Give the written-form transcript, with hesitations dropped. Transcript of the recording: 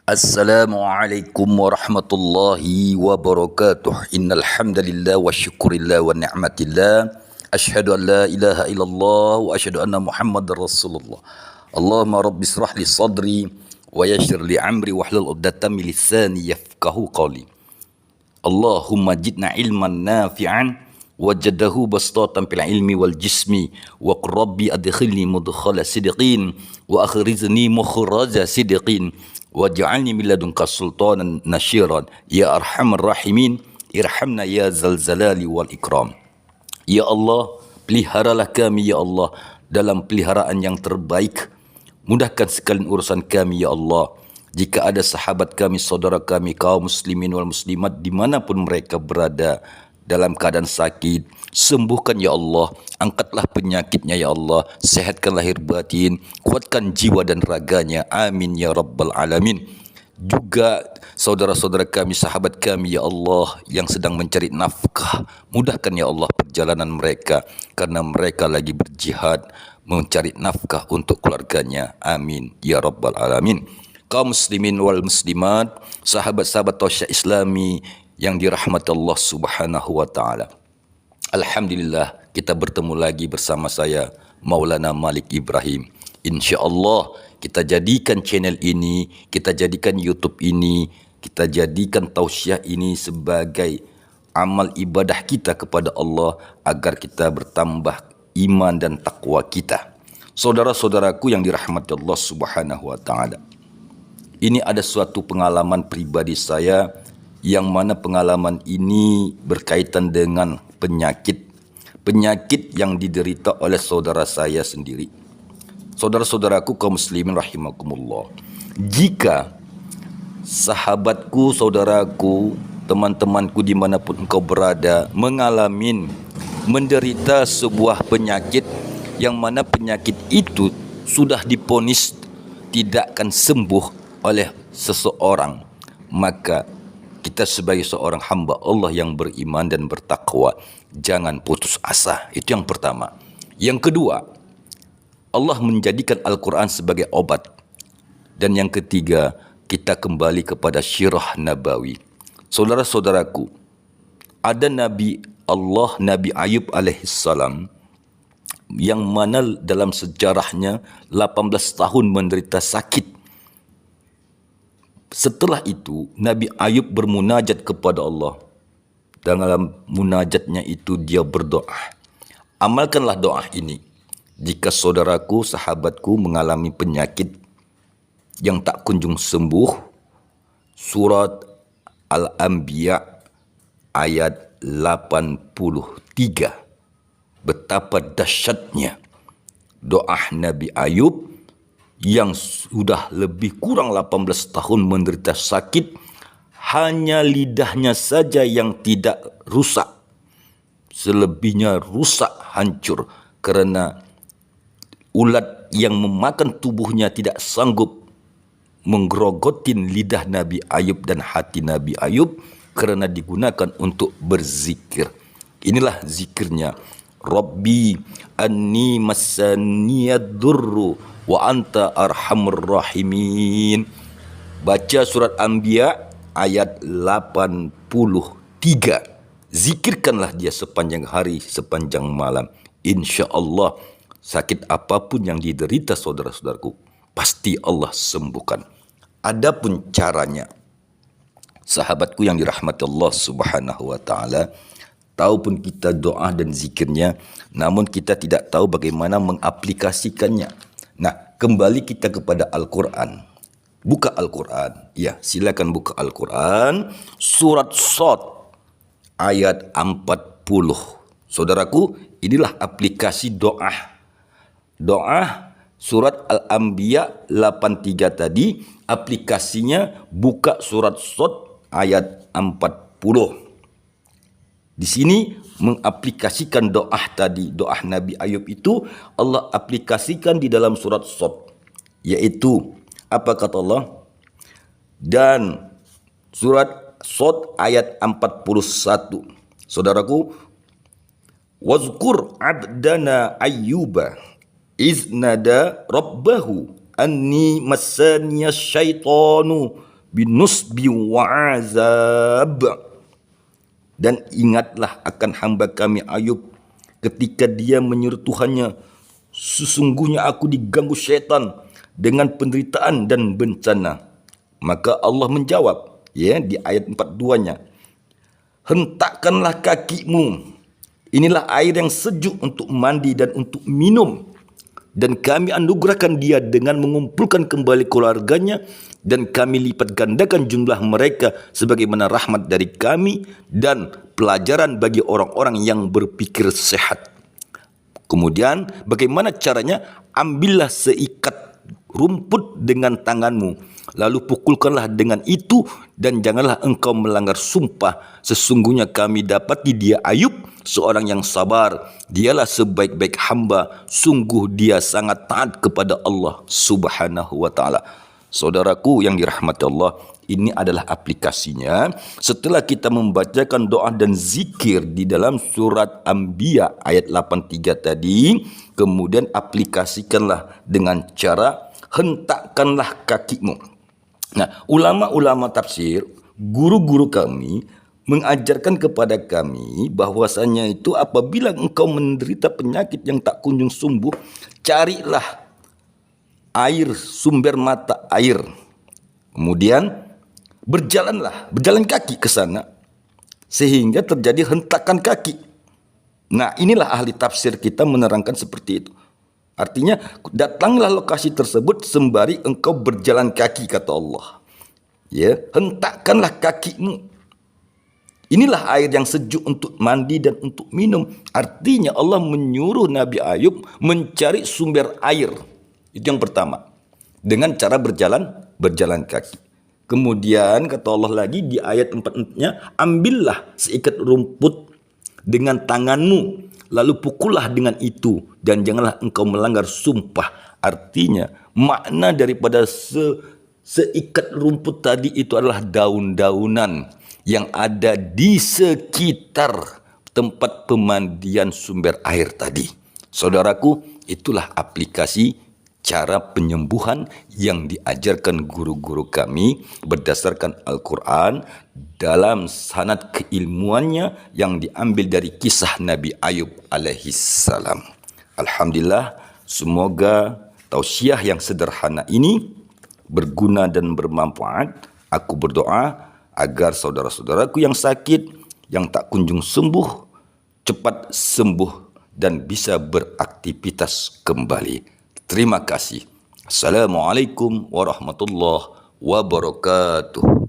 Assalamualaikum warahmatullahi wabarakatuh. Innal hamdalillah wa syukurillah wa ni'matillah. Asyhadu an la ilaha illallah wa asyhadu anna Muhammadar Rasulullah. Allahumma rabbi israh li sadri wa yassir li amri wahlul 'uqdatam min lisani yafqahu qawli. Allahumma jidna ilman nafi'an wajadahu bastatan fil ilmi wal jismi wa qur rabbi adkhilni mudkhala sidqin wa akhrizni mukhraja sidqin waj'alni min ladunka sultanan nasyiran ya arhamar rahimin irhamna ya zal zalali wal ikram. Ya Allah, peliharalah kami ya Allah dalam peliharaan yang terbaik. Mudahkan sekalian urusan kami ya Allah. Jika ada sahabat kami, saudara kami, kaum muslimin wal muslimat dimanapun mereka berada dalam keadaan sakit, sembuhkan ya Allah, angkatlah penyakitnya ya Allah, sehatkan lahir batin, kuatkan jiwa dan raganya, amin ya rabbal alamin. Juga saudara-saudara kami, sahabat kami ya Allah yang sedang mencari nafkah, mudahkan ya Allah perjalanan mereka, karena mereka lagi berjihad mencari nafkah untuk keluarganya, amin ya rabbal alamin. Kaum muslimin wal muslimat, sahabat-sahabat Tausya Islami yang dirahmati Allah Subhanahu wa taala. Alhamdulillah kita bertemu lagi bersama saya Maulana Malik Ibrahim. Insyaallah kita jadikan channel ini, kita jadikan YouTube ini, kita jadikan tausiah ini sebagai amal ibadah kita kepada Allah agar kita bertambah iman dan takwa kita. Saudara-saudaraku yang dirahmati Allah Subhanahu wa taala. Ini ada suatu pengalaman pribadi saya yang mana pengalaman ini berkaitan dengan penyakit yang diderita oleh saudara saya sendiri. Saudara-saudaraku kaum muslimin rahimakumullah, jika sahabatku, saudaraku, teman-temanku dimanapun engkau berada menderita sebuah penyakit yang mana penyakit itu sudah diponis tidak akan sembuh oleh seseorang, maka kita sebagai seorang hamba Allah yang beriman dan bertakwa, jangan putus asa. Itu yang pertama. Yang kedua, Allah menjadikan Al-Quran sebagai obat. Dan yang ketiga, kita kembali kepada syirah nabawi. Saudara-saudaraku, ada Nabi Allah, Nabi Ayub alaihissalam, yang mana dalam sejarahnya 18 tahun menderita sakit. Setelah itu Nabi Ayub bermunajat kepada Allah. Dalam munajatnya itu dia berdoa. Amalkanlah doa ini. Jika saudaraku, sahabatku mengalami penyakit yang tak kunjung sembuh, surat Al-Anbiya ayat 83. Betapa dahsyatnya doa Nabi Ayub yang sudah lebih kurang 18 tahun menderita sakit, hanya lidahnya saja yang tidak rusak. Selebihnya rusak, hancur, karena ulat yang memakan tubuhnya tidak sanggup menggerogotin lidah Nabi Ayub dan hati Nabi Ayub, karena digunakan untuk berzikir. Inilah zikirnya. Rabbi anni massaniyad durru wa anta arhamur rahimin. Baca surat Anbiya ayat 83. Zikirkanlah dia sepanjang hari, sepanjang malam. Insya Allah sakit apapun yang diderita saudara-saudaraku, pasti Allah sembuhkan. Adapun caranya, sahabatku yang dirahmati Allah Subhanahu wa taala, tahu pun kita doa dan zikirnya, namun kita tidak tahu bagaimana mengaplikasikannya. Nah, kembali kita kepada Al-Quran. Buka Al-Quran. Ya, silakan buka Al-Quran. Surat Shad ayat 40. Saudaraku, inilah aplikasi doa. Doa surat Al-Anbiya 83 tadi, aplikasinya buka surat Shad ayat 40. Di sini mengaplikasikan doa tadi, doa Nabi Ayub itu Allah aplikasikan di dalam surat Shad, yaitu apa kata Allah? Dan surat Shad ayat 41. Saudaraku, wazkur abdana ayyuba iznada rabbahu anni massaniya syaitanu binusbi wa azab. Dan ingatlah akan hamba kami Ayub ketika dia menyeru Tuhannya, sesungguhnya aku diganggu syaitan dengan penderitaan dan bencana. Maka Allah menjawab, ya, di ayat 42-nya, hentakkanlah kakimu, inilah air yang sejuk untuk mandi dan untuk minum. Dan kami anugerahkan dia dengan mengumpulkan kembali keluarganya, dan kami lipat gandakan jumlah mereka sebagaimana rahmat dari kami dan pelajaran bagi orang-orang yang berpikir sehat. Kemudian bagaimana caranya? Ambillah seikat rumput dengan tanganmu, lalu pukulkanlah dengan itu, dan janganlah engkau melanggar sumpah. Sesungguhnya kami dapati dia Ayub seorang yang sabar, dialah sebaik-baik hamba, sungguh dia sangat taat kepada Allah Subhanahu wa ta'ala. Saudaraku yang dirahmati Allah, ini adalah aplikasinya. Setelah kita membacakan doa dan zikir di dalam surat Anbiya ayat 83 tadi, kemudian aplikasikanlah dengan cara hentakkanlah kakimu. Nah, ulama-ulama tafsir, guru-guru kami mengajarkan kepada kami bahwasanya itu apabila engkau menderita penyakit yang tak kunjung sembuh, carilah air, sumber mata air. Kemudian berjalan kaki ke sana sehingga terjadi hentakan kaki. Nah, inilah ahli tafsir kita menerangkan seperti itu. Artinya, datanglah lokasi tersebut sembari engkau berjalan kaki, kata Allah. Ya, hentakkanlah kakimu. Inilah air yang sejuk untuk mandi dan untuk minum. Artinya Allah menyuruh Nabi Ayub mencari sumber air. Itu yang pertama. Dengan cara berjalan kaki. Kemudian kata Allah lagi di ayat 4-nya, ambillah seikat rumput dengan tanganmu, lalu pukullah dengan itu, dan janganlah engkau melanggar sumpah. Artinya makna daripada seikat rumput tadi itu adalah daun-daunan yang ada di sekitar tempat pemandian sumber air tadi. Saudaraku, itulah aplikasi cara penyembuhan yang diajarkan guru-guru kami berdasarkan Al-Quran dalam sanad keilmuannya yang diambil dari kisah Nabi Ayub alaihi salam. Alhamdulillah, semoga tausiah yang sederhana ini berguna dan bermanfaat. Aku berdoa agar saudara-saudaraku yang sakit, yang tak kunjung sembuh, cepat sembuh dan bisa beraktivitas kembali. Terima kasih. Assalamualaikum warahmatullahi wabarakatuh.